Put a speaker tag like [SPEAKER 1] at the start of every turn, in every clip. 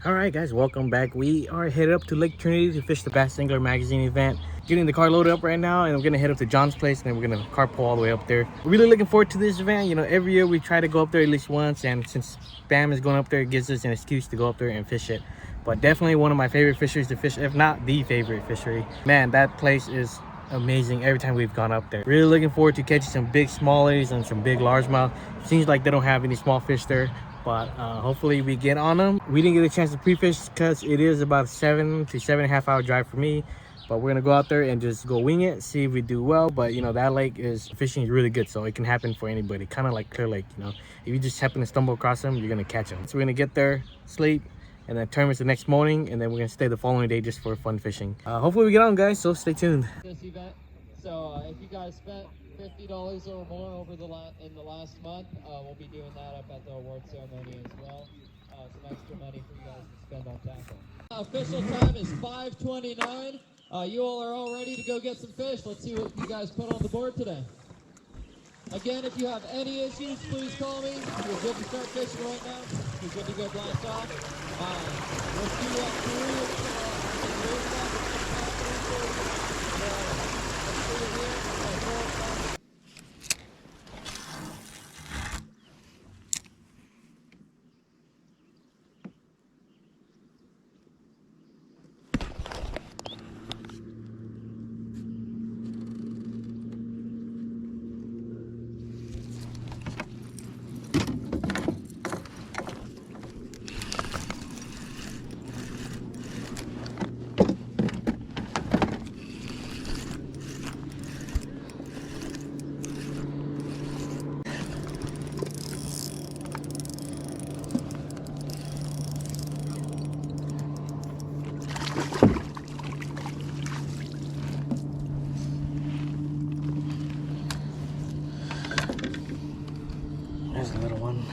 [SPEAKER 1] Alright guys, welcome back. We are headed up to Lake Trinity to fish the Bass Angler Magazine event. Getting the car loaded up right now, and I'm gonna head up to John's place, and then we're gonna carpool all the way up there. We're really looking forward to this event. You know, every year we try to go up there at least once, and since Bam is going up there, it gives us an excuse to go up there and fish it. But definitely one of my favorite fisheries to fish, if not the favorite fishery. Man, that place is amazing every time we've gone up there. Really looking forward to catching some big smallies and some big largemouth. Seems like they don't have any small fish there, but hopefully we get on them. We didn't get a chance to pre-fish because it is about a 7 to 7.5 hour drive for me, but we're gonna go out there and just go wing it, see if we do well. But you know, that lake is fishing is really good, so it can happen for anybody, kind of like Clear Lake. You know, if you just happen to stumble across them, you're gonna catch them. So we're gonna get there, sleep, and then tournament's the next morning, and then we're gonna stay the following day just for fun fishing. Hopefully we get on, guys, so stay tuned.
[SPEAKER 2] This event, so if you guys spent $50 or more over in the last month, we'll be doing that up at the award ceremony as well. Some extra money for you guys to spend on tackle. Official time is 5:29. You all are all ready to go get some fish. Let's see what you guys put on the board today. Again, if you have any issues, please call me. We're good to start fishing right now. We're good to go blast off. We'll see you at 3.
[SPEAKER 1] There's a little one.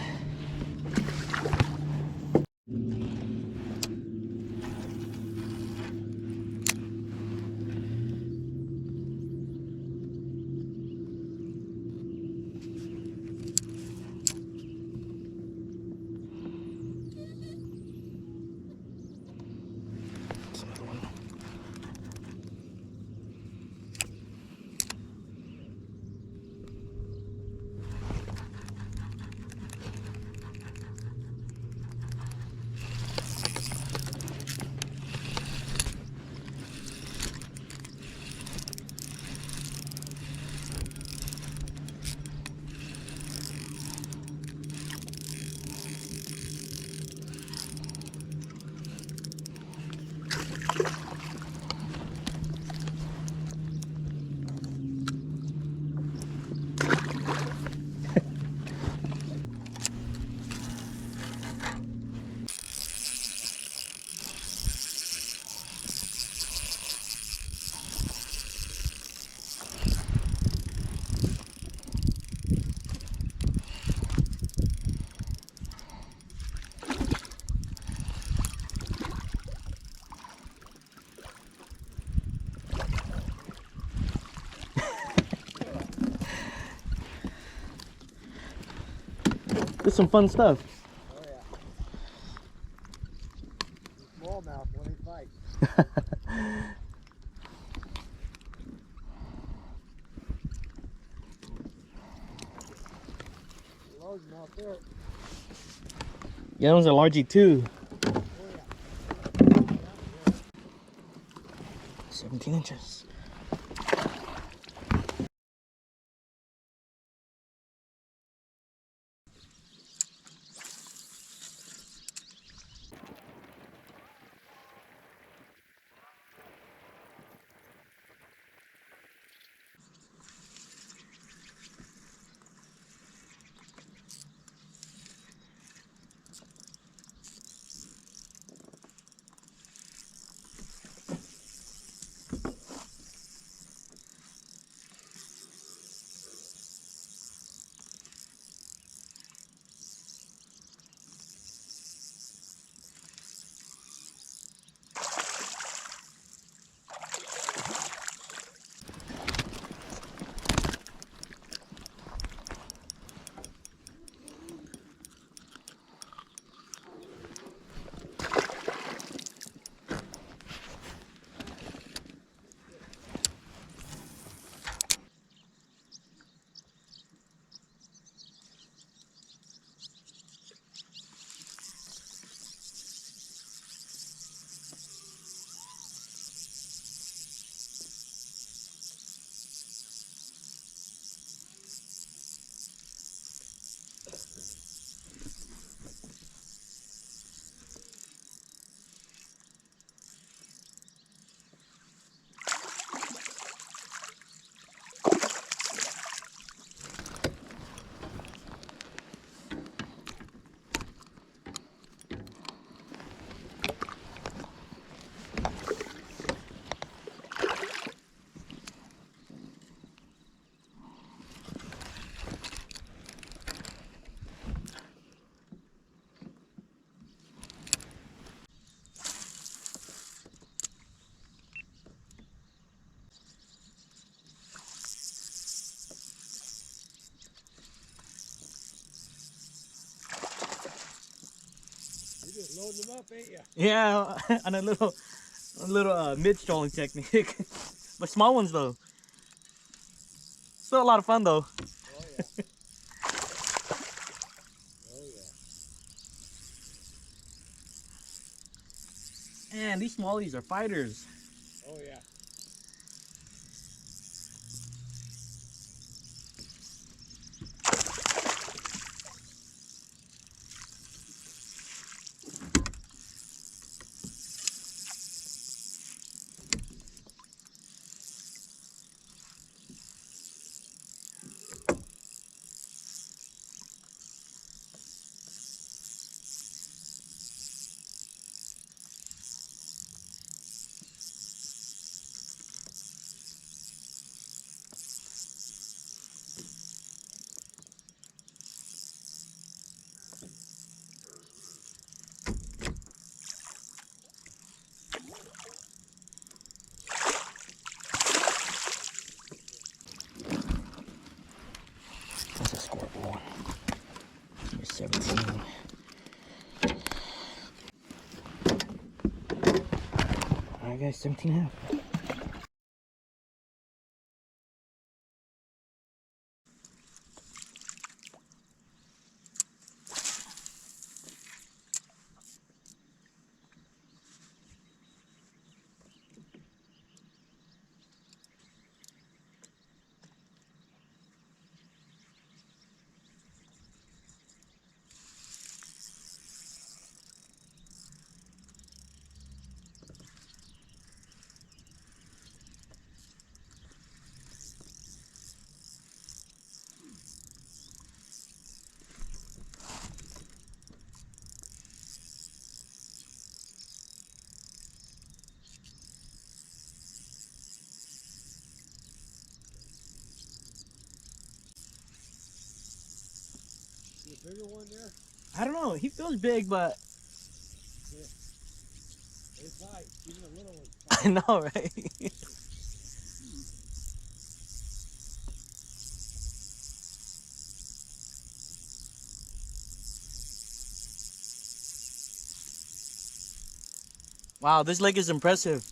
[SPEAKER 1] There's some fun stuff.
[SPEAKER 3] Oh yeah. Smallmouth when he fights. Largemouth there.
[SPEAKER 1] Yeah, that one's a largie too.
[SPEAKER 3] Oh yeah.
[SPEAKER 1] 17 inches.
[SPEAKER 3] loading them up, ain't you?
[SPEAKER 1] Yeah, on a little mid-strolling technique. But small ones though. Still a lot of fun though.
[SPEAKER 3] Oh yeah. Oh yeah.
[SPEAKER 1] Man, these smallies are fighters.
[SPEAKER 3] Oh yeah.
[SPEAKER 1] That's a scoreboard. Number 17. Alright guys, 17.5.
[SPEAKER 3] See a bigger one there?
[SPEAKER 1] I don't know, he feels big, but
[SPEAKER 3] Yeah. They fight. Even the little ones
[SPEAKER 1] I
[SPEAKER 3] fight.
[SPEAKER 1] know, right? Wow, this lake is impressive.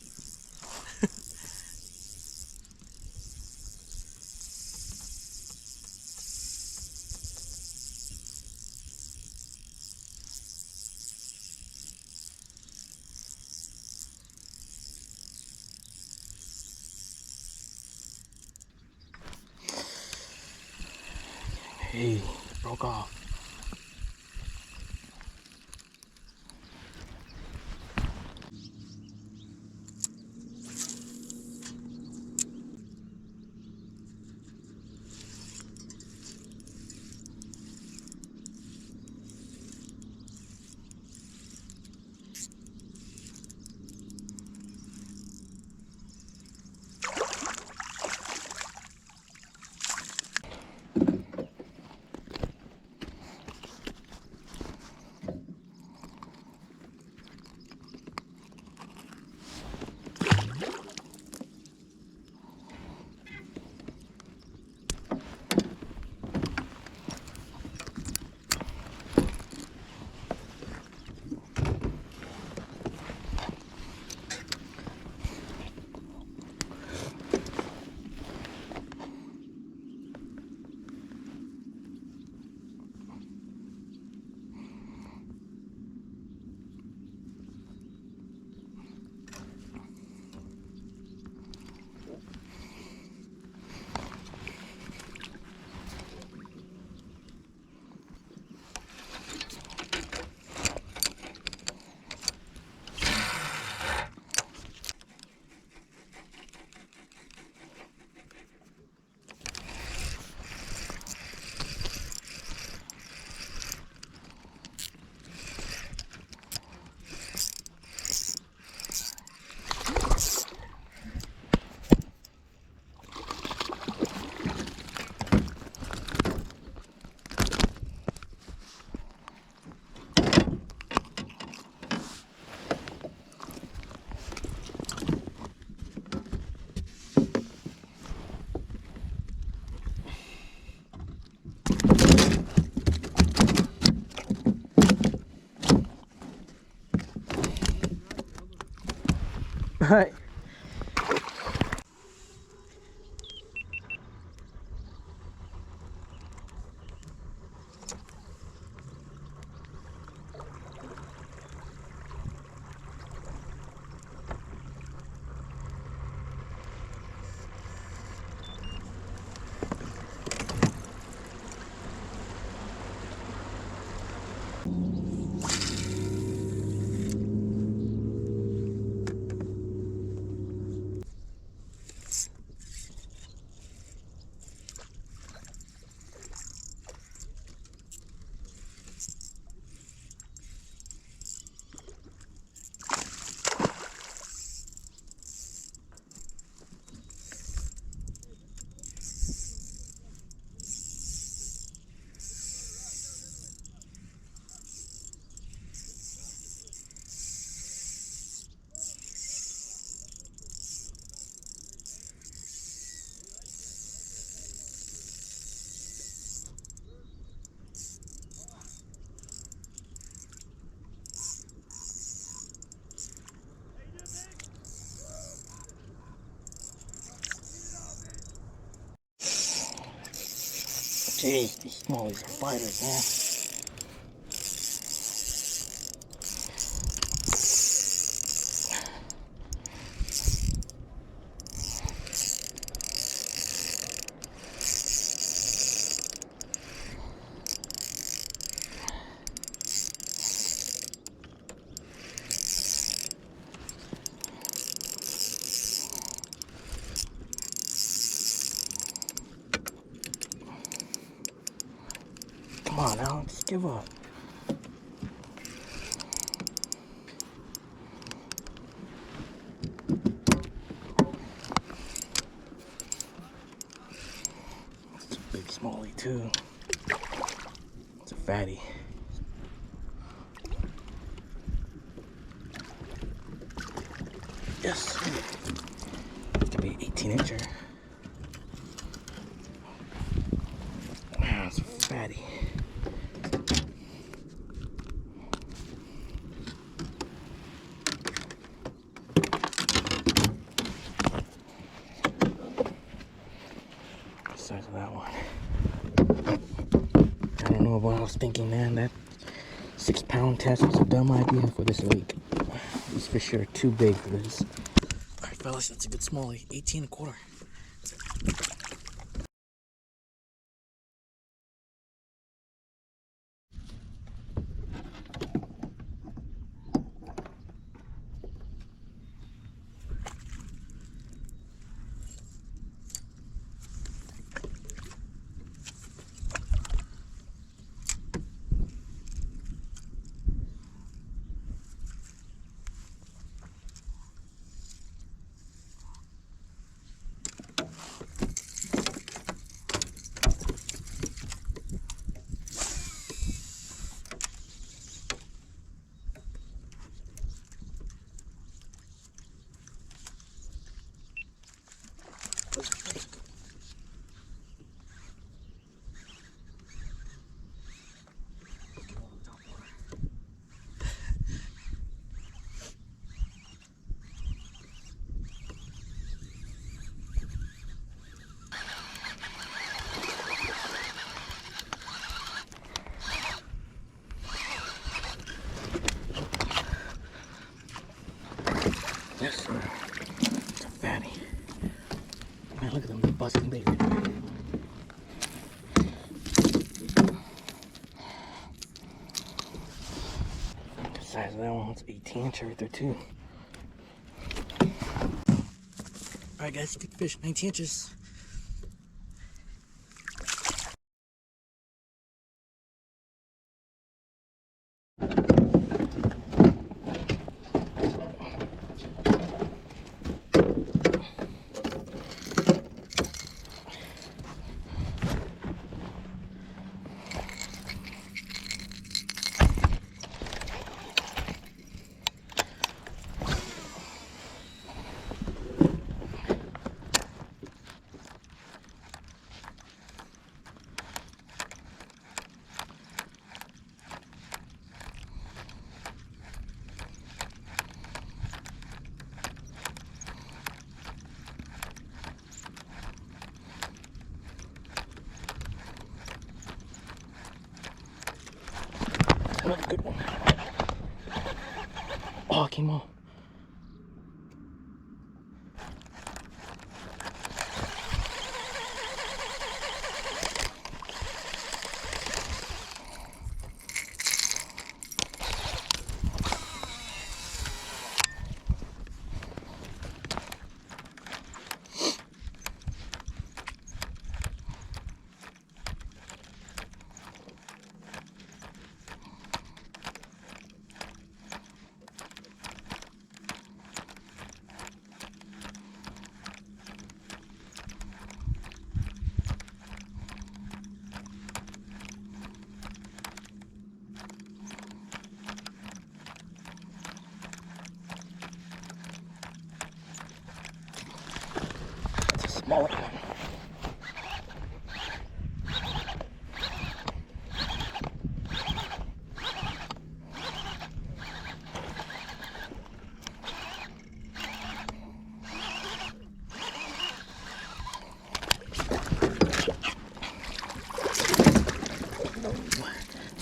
[SPEAKER 1] Hey, broke off. right. Jeez, these smallies are fighters, man. Come on now, just give up. It's a big smallie too. It's a fatty. Yes, it could be an 18-incher. Wow, it's a fatty. The size of that one. I don't know what I was thinking, man. That 6-pound test was a dumb idea for this lake. These fish are too big for this. Alright, fellas, that's a good smallie. 18 1/4. Yes, sir. It's a fatty. Man, look at them, they're busting big. The size of that one, it's 18-inch right there too. Alright guys, good fish, 19 inches. smaller one.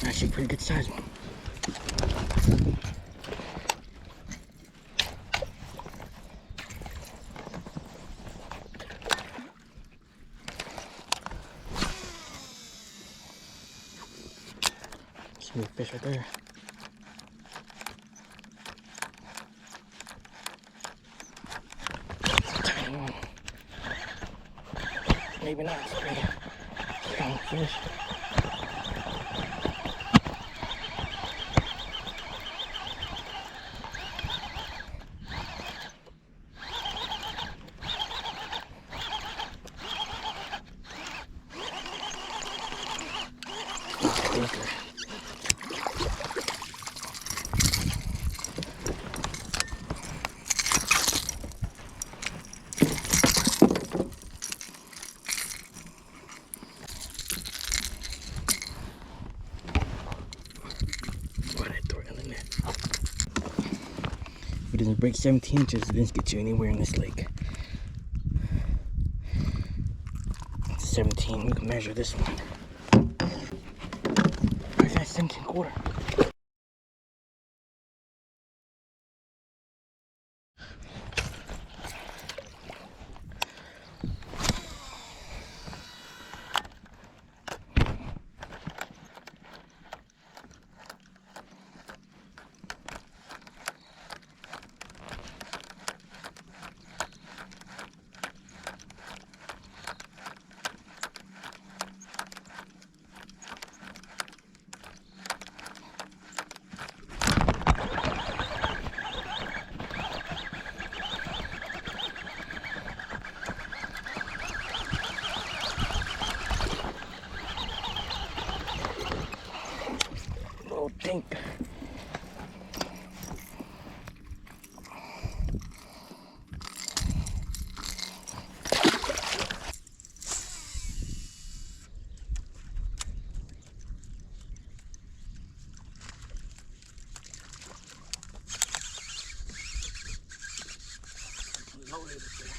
[SPEAKER 1] Actually, pretty good size one. See a fish right there. Tiny one. Maybe not. It's pretty strong fish. If it doesn't break 17 inches, it doesn't get you anywhere in this lake. 17, we can measure this one. Where's that 17 1/4? Little dink. Loaded up there.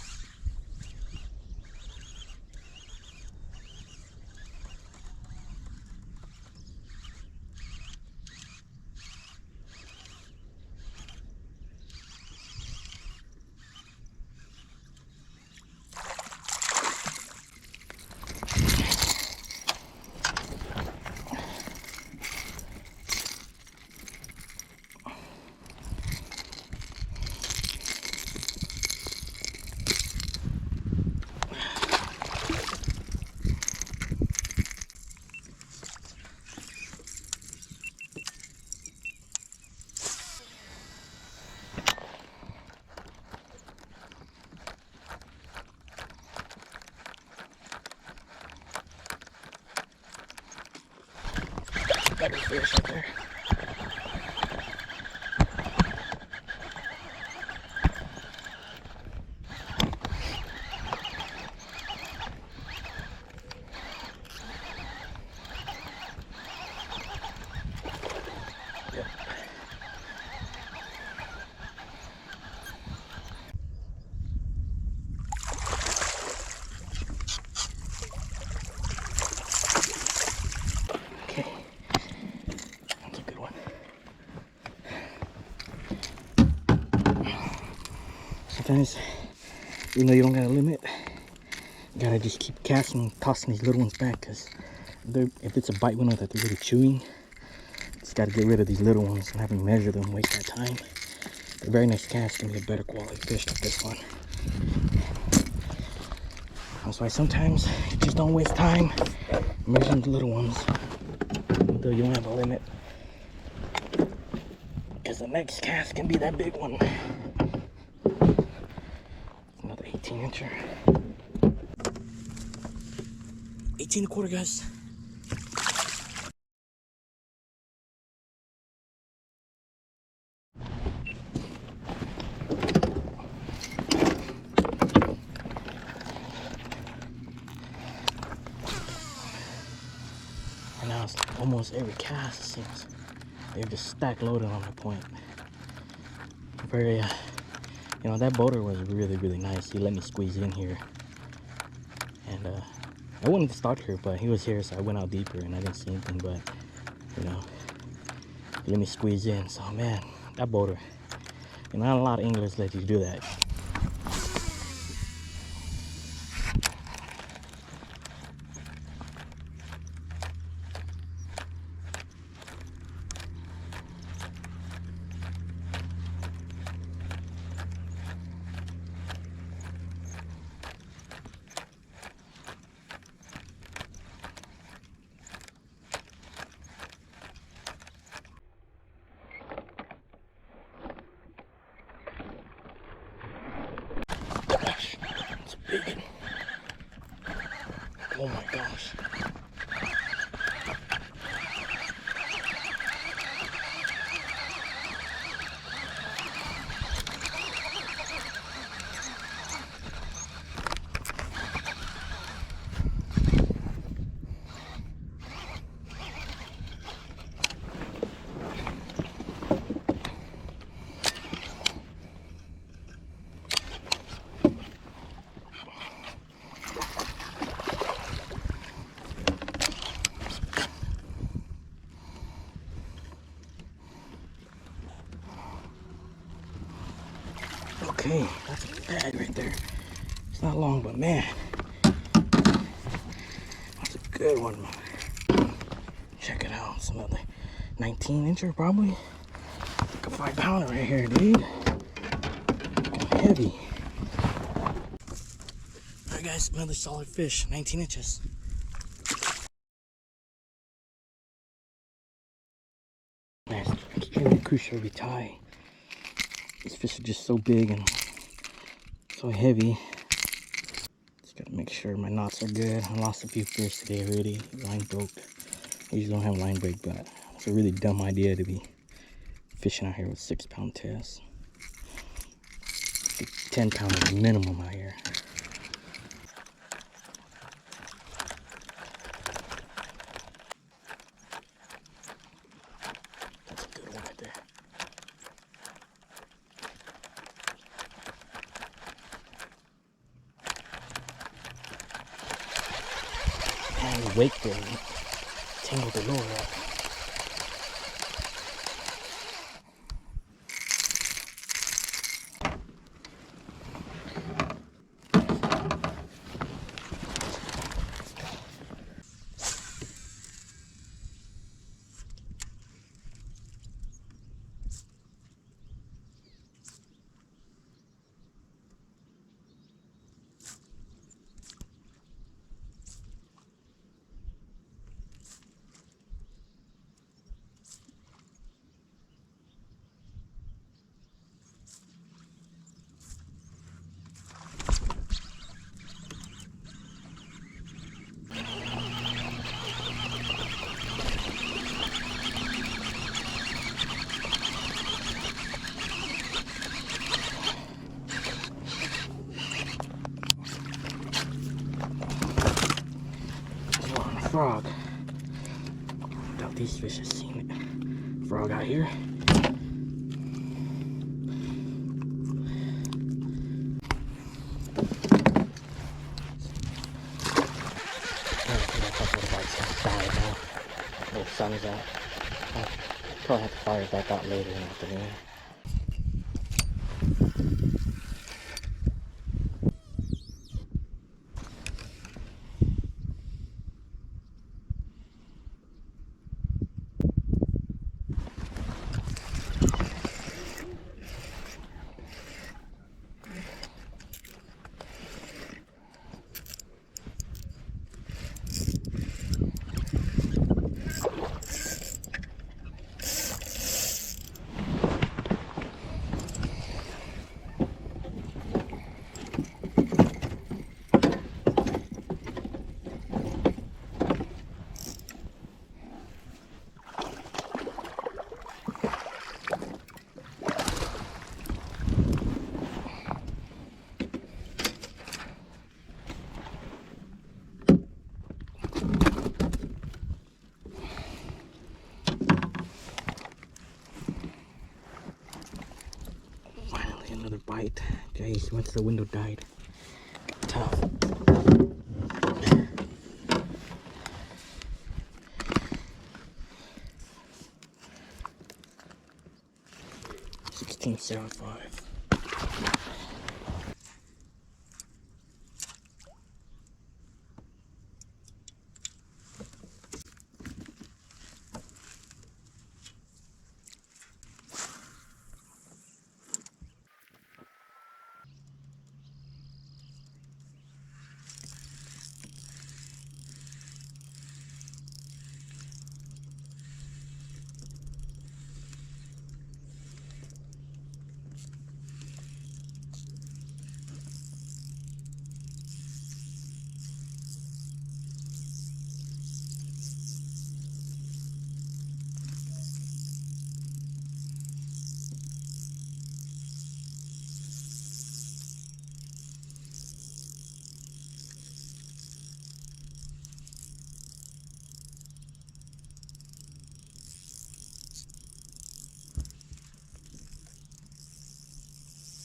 [SPEAKER 1] Got a fish right there. Yep. Okay. That's a good one. Sometimes, you know, you don't got a limit. You gotta just keep casting, tossing these little ones back, because if it's a bite window that they're really chewing, just gotta get rid of these little ones and have them measure them, waste that time. A very nice cast can be a better quality fish like this one. That's why sometimes you just don't waste time measuring the little ones, though you don't have a limit, because the next cast can be that big one. Another 18-incher. 18 1/4, guys. almost every cast, it seems. They're just stacked loaded on my point. Very, you know, that boater was really, really nice. He let me squeeze in here. And I wanted to start here, but he was here, so I went out deeper and I didn't see anything. But, you know, he let me squeeze in. So, man, that boater, and not a lot of anglers let you do that. Gosh, it's a big one. Oh my gosh. Okay, that's a bag right there. It's not long, but man, that's a good one. Check it out. It's another 19-incher probably. Like a 5-pounder right here, dude. Heavy. Alright guys, another solid fish, 19 inches. Man, it's extremely crucial to tie. These fish are just so big and so heavy. Just gotta make sure my knots are good. I lost a few fish today already. Line broke. I usually don't have line break, but it's a really dumb idea to be fishing out here with 6-pound tests. 10 pound is minimum out here. That's a good one right there. And the wake there tangled the lure up. Frog. I doubt these fish have seen it. Frog out here. The sun is out. I'll probably have to fire it back out later in the afternoon. Jeez, once the window died. Tough. 1675.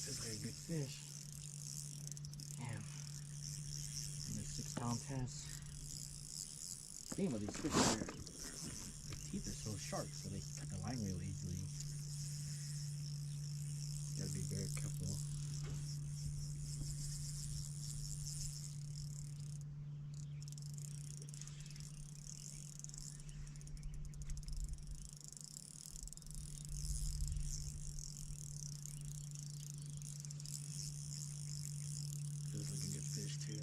[SPEAKER 1] This is a very good fish. Damn. And the 6-pound test. The thing about these fish is their teeth are so sharp, so they cut the line real easily. You gotta be very careful. This is looking good fish too.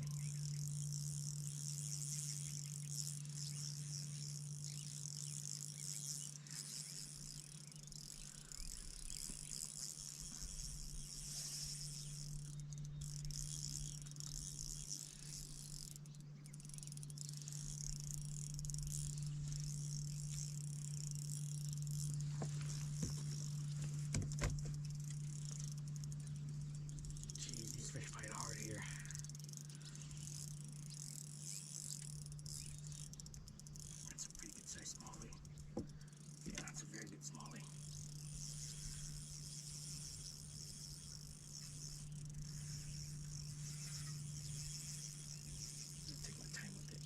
[SPEAKER 1] Jeez, these fish fight hard here. That's a pretty good size smallie. Yeah, that's a very good smallie. Take my time with it.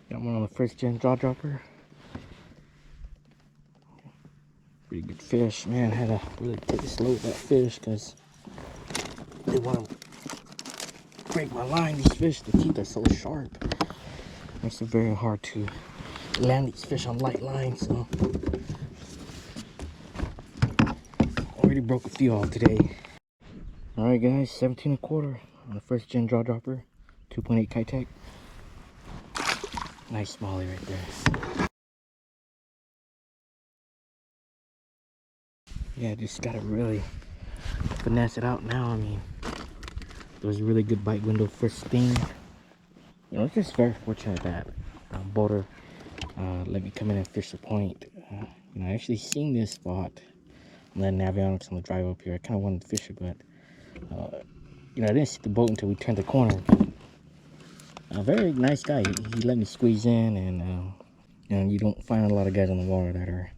[SPEAKER 1] Got one on the first gen jaw dropper. Pretty good fish. Man, I had to really take it slow with that fish because they want to break my line. These fish, the teeth are so sharp. Makes it very hard to land these fish on light lines. So already broke a few off today. Alright guys, 17.25 on the first gen jaw dropper. 2.8 Kayak. Nice smallie right there. Yeah, just gotta really finesse it out now. I mean, it was a really good bite window first thing. You know, it's just very fortunate that boater let me come in and fish the point. You know, I actually seen this spot on the Navionics on the drive up here. I kind of wanted to fish it, but you know, I didn't see the boat until we turned the corner. A very nice guy. He let me squeeze in, and you know, you don't find a lot of guys on the water that are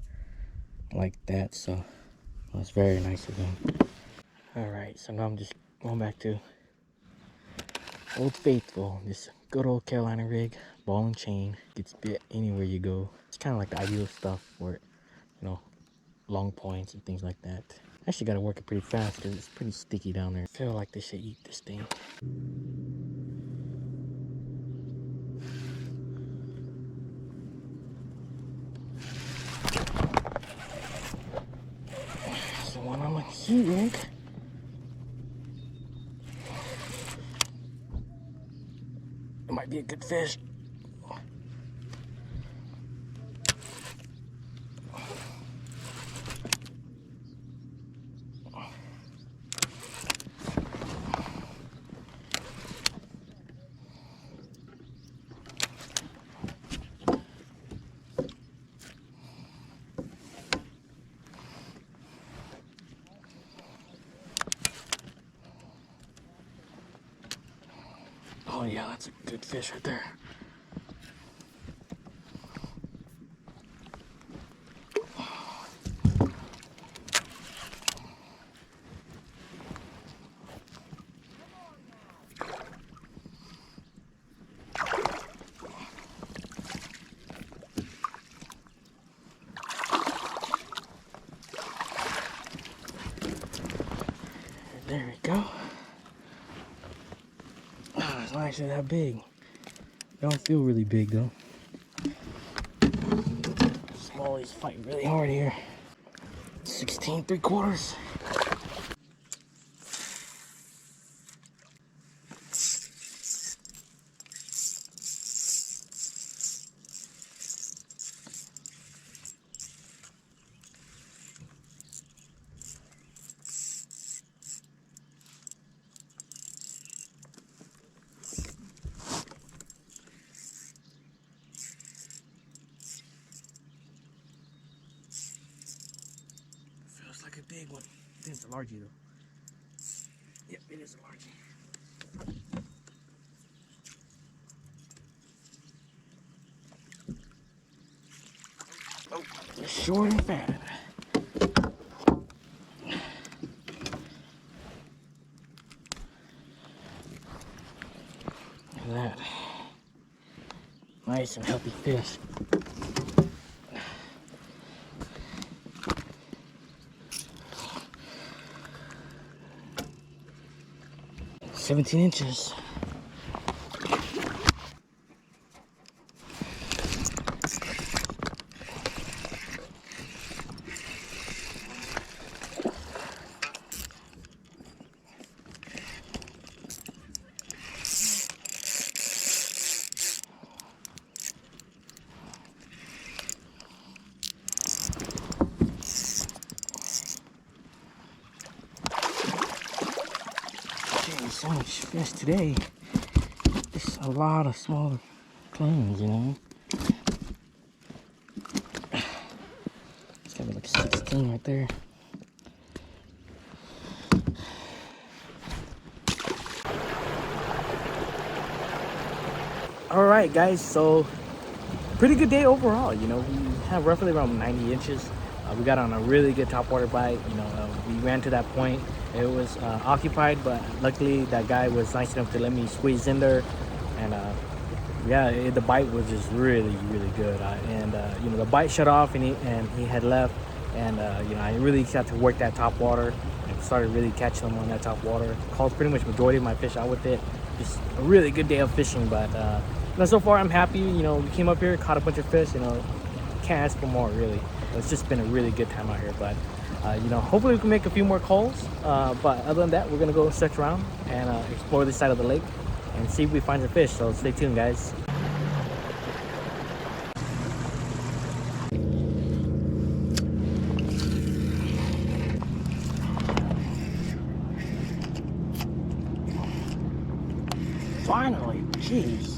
[SPEAKER 1] like that. So that's very nice of him. All right, so now I'm just going back to Old Faithful. This good old Carolina rig, ball and chain, gets bit anywhere you go. It's kind of like the ideal stuff for, you know, long points and things like that. Actually got to work it pretty fast because it's pretty sticky down there. I feel like they should eat this thing. That's the one on my heat rig. My Might be a good fish. Oh yeah, that's a good fish right there. There we go. Oh, it's not actually that big. They don't feel really big though. Smallies fight really hard here. 16 3/4. Feels like a big one. I think it's a largie though. Yep, it is a largie. Oh, they're short and fat. Look at that. Nice and healthy fish. "17 inches. So much fish today. Just a lot of smaller clams, you know. It's got like 16 right there. All right, guys. So pretty good day overall. You know, we have roughly around 90 inches. We got on a really good topwater bite. You know, we ran to that point. It was occupied, but luckily that guy was nice enough to let me squeeze in there. And yeah, the bite was just really, really good. You know, the bite shut off, and he had left. And you know, I really got to work that top water and started really catching them on that top water. Caught pretty much majority of my fish out with it. Just a really good day of fishing. But you know, so far I'm happy. You know, we came up here, caught a bunch of fish. You know, can't ask for more really. It's just been a really good time out here. But you know, hopefully we can make a few more calls. But other than that, we're gonna go search around and explore this side of the lake and see if we find some fish. So stay tuned, guys. Finally, jeez.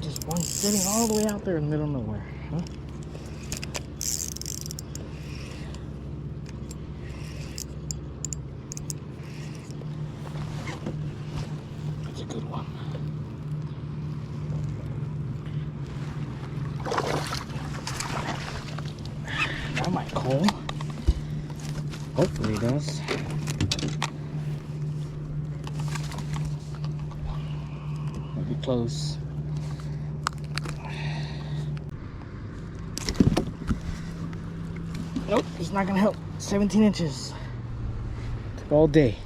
[SPEAKER 1] Just one sitting all the way out there in the middle of nowhere, huh? That's a good one. That might call. Hopefully it does. Might be close. Nope, he's not gonna help. 17 inches. Took all day.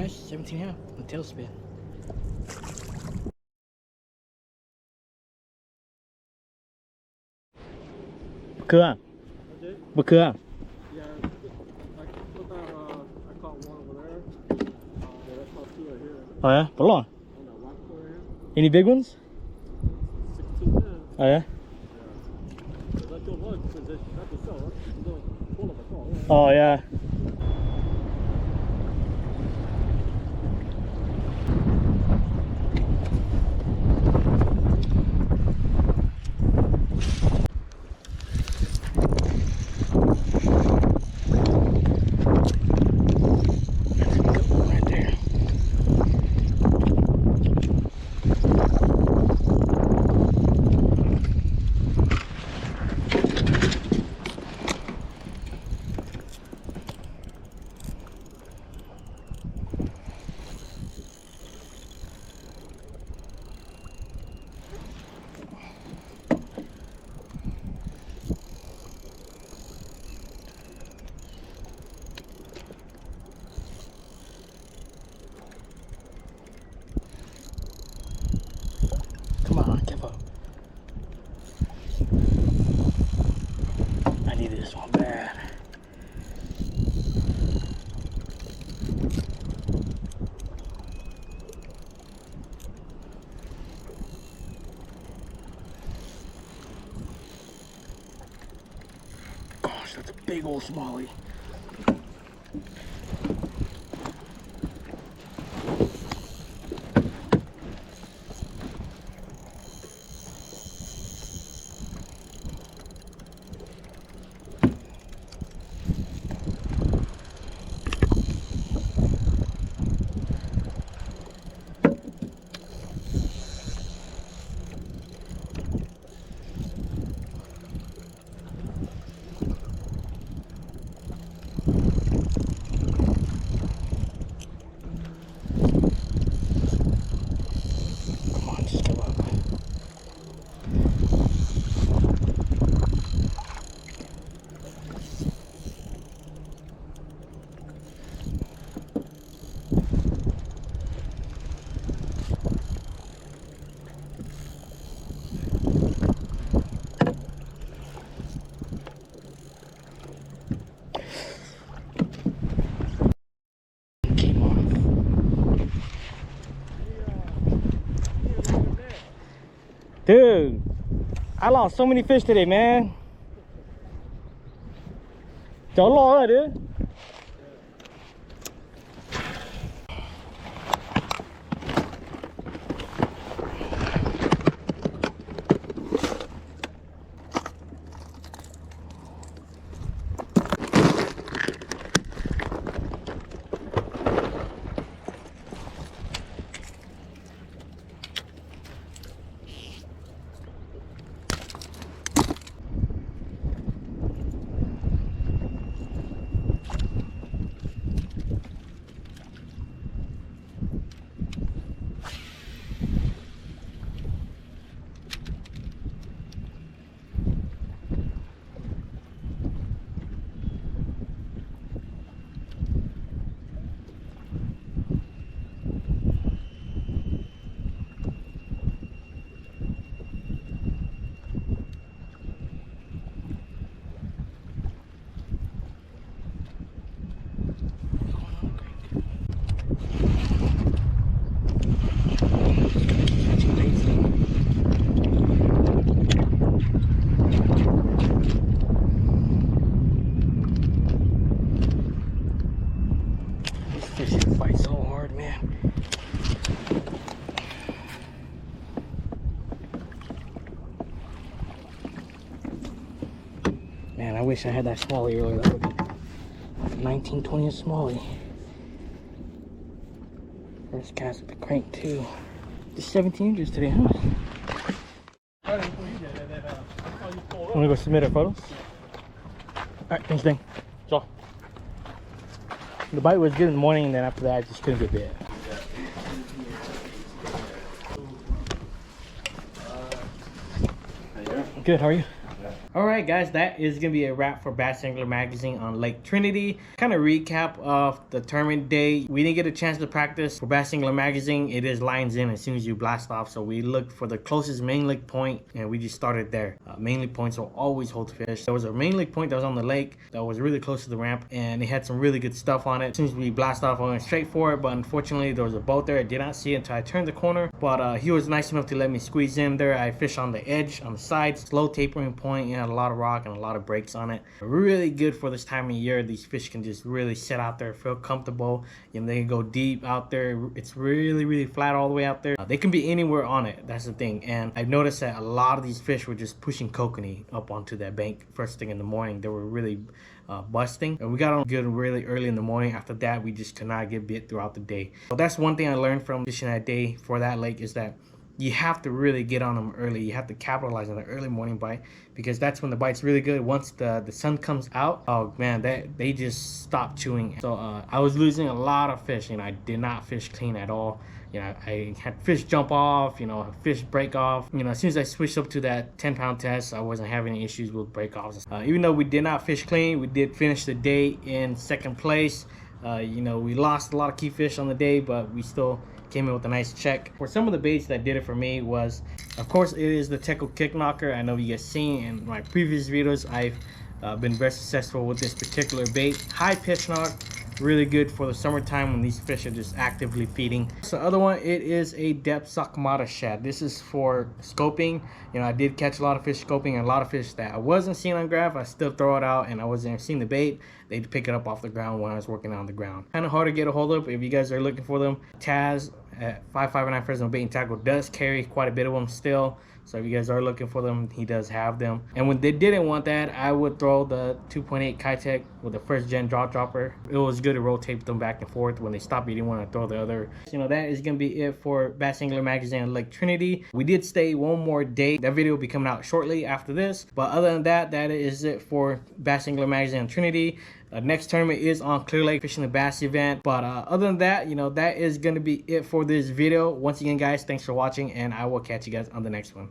[SPEAKER 1] nice, 17.5, the tailspin. Cưa. Bực cưa.
[SPEAKER 3] Yeah, I caught one over there. Yeah, I caught two right here.
[SPEAKER 1] Oh yeah, put it on.
[SPEAKER 3] On that rock right here.
[SPEAKER 1] Any big ones?
[SPEAKER 3] 16 cents.
[SPEAKER 1] Oh yeah.
[SPEAKER 3] That's your one, because that's the cell. That's the full of a call.
[SPEAKER 1] Oh yeah. Come on, careful. I need this one bad. Gosh, that's a big old smallie. Come on, just give up. Came off. Dude, I lost so many fish today, man. Don't lie, dude. These fish fight so hard, man. Man, I wish I had that smallie earlier. That would be 1920 smallie. First cast with the crank too. Just 17 inches today, huh? Want to go submit our photos? Alright, thanks, Dang. So, the bite was good in the morning, and then after that, I just couldn't get bit. Good, how are you? Alright guys, that is going to be a wrap for Bass Angler Magazine on Lake Trinity. Kind of recap of the tournament day. We didn't get a chance to practice for Bass Angler Magazine. It is lines in as soon as you blast off. So we looked for the closest main lake point and we just started there. Main lake points will always hold fish. There was a main lake point that was on the lake that was really close to the ramp and it had some really good stuff on it. As soon as we blast off, I went straight for it, but unfortunately there was a boat there. I did not see it until I turned the corner, but he was nice enough to let me squeeze in there. I fished on the edge, on the side, slow tapering point. It had a lot of rock and a lot of breaks on it. Really good for this time of year. These fish can just really sit out there, feel comfortable. You know, they can go deep out there. It's really flat all the way out there. They can be anywhere on it. That's the thing. And I've noticed that a lot of these fish were just pushing kokanee up onto that bank first thing in the morning. They were really busting, and we got on good really early in the morning. After that, we just could not get bit throughout the day. So that's one thing I learned from fishing that day for that lake, is that you have to really get on them early. You have to capitalize on the early morning bite, because that's when the bite's really good. Once the sun comes out, oh man, they just stop chewing. So I was losing a lot of fish, and I did not fish clean at all. You know, I had fish jump off, you know, fish break off. You know, as soon as I switched up to that 10-pound test, I wasn't having any issues with break-offs. Even though we did not fish clean, we did finish the day in second place. You know, we lost a lot of key fish on the day, but we still came in with a nice check. For some of the baits that did it for me was, of course, it is the Teco Kick Knocker. I know you guys seen in my previous videos, I've been very successful with this particular bait. High pitch knock, really good for the summertime when these fish are just actively feeding. So the other one, it is a depth Sakamata shad. This is for scoping. You know, I did catch a lot of fish scoping, and a lot of fish that I wasn't seeing on graph, I still throw it out, and I wasn't seeing the bait. They'd pick it up off the ground when I was working on the ground. Kind of hard to get a hold of if you guys are looking for them. Taz at 559 Fresno Bait and Tackle does carry quite a bit of them still. So if you guys are looking for them, he does have them. And when they didn't want that, I would throw the 2.8 Kitech with the first gen jaw dropper. It was good to rotate them back and forth. When they stop, you didn't want to throw the other. You know, that is going to be it for Bass Angler Magazine on Lake Trinity. We did stay one more day. That video will be coming out shortly after this. But other than that, that is it for Bass Angler Magazine on Trinity. Next tournament is on Clear Lake Fishing the Bass event. But other than that, you know, that is going to be it for this video. Once again, guys, thanks for watching, and I will catch you guys on the next one.